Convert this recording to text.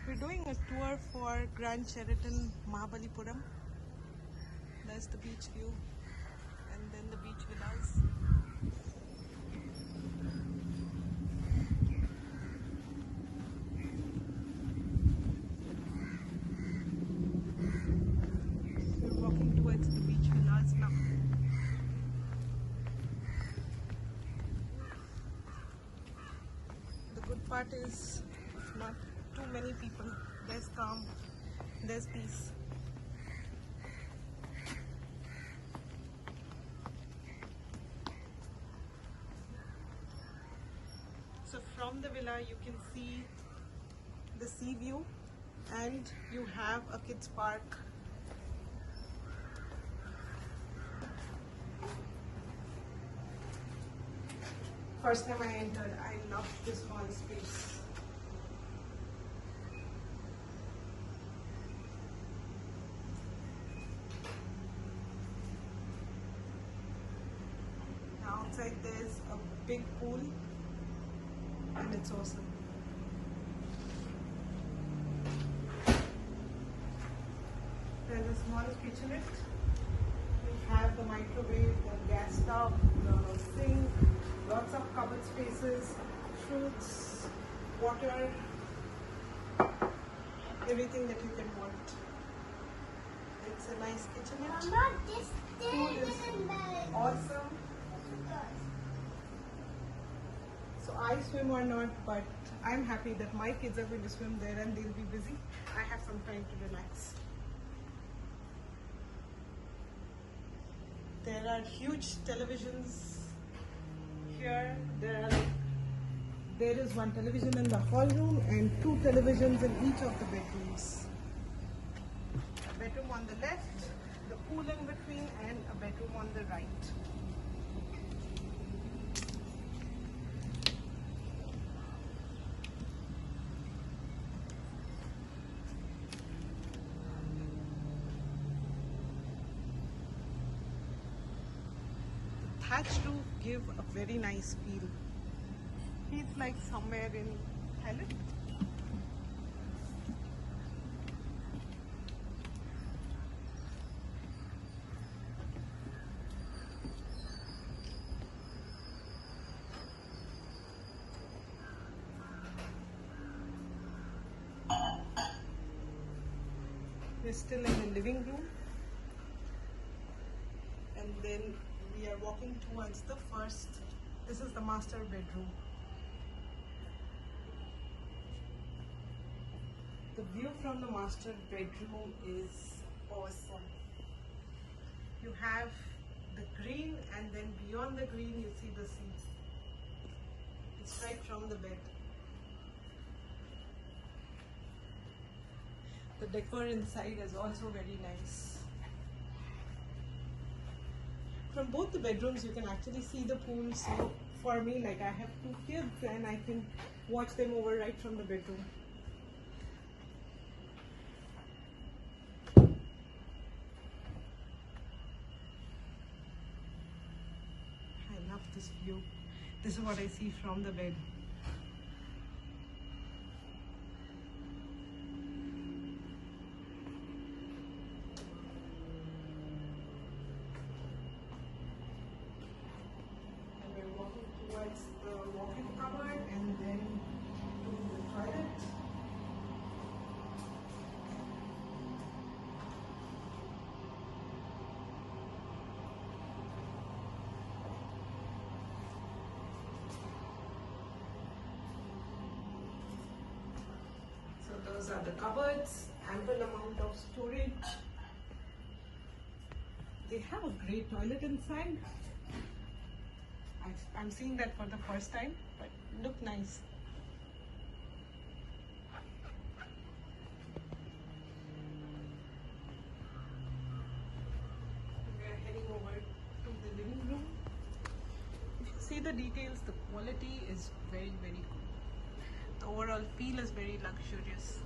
We're doing a tour for Grand Sheraton Mahabalipuram. That's the beach view, and then the beach villas. We're walking towards the beach villas now. The good part is not too many people. There's calm, there's peace. So from the villa you can see the sea view, and you have a kids park. First time I entered, I loved this small space. Outside there's a big pool, and it's awesome. There's a small kitchenette. We have the microwave, the gas stove, the sink, lots of cupboard spaces, fruits, water, everything that you can want. It's a nice kitchenette. Mama, this Food is awesome. So I swim or not, but I'm happy that my kids are going to swim there and they'll be busy. I have some time to relax. There are huge televisions here. There is one television in the hall room and two televisions in each of the bedrooms. A bedroom on the left, the pool in between, and a bedroom on the right. Thatched roof give a very nice feel. Feels like somewhere in Thailand. We're still in the living room, and then we are walking towards the first. This is the master bedroom. The view from the master bedroom is awesome. You have the green, and then beyond the green you see the sea. It's right from the bed. The decor inside is also very nice. From both the bedrooms you can actually see the pool, so for me, like, I have two kids and I can watch them over right from the bedroom. I love this view. This is what I see from the bed. Towards the walk-in cupboard and then to the toilet. So those are the cupboards, ample amount of storage. They have a great toilet inside. I'm seeing that for the first time, but look nice. We are heading over to the living room. If you see the details, the quality is very, very good. The overall feel is very luxurious.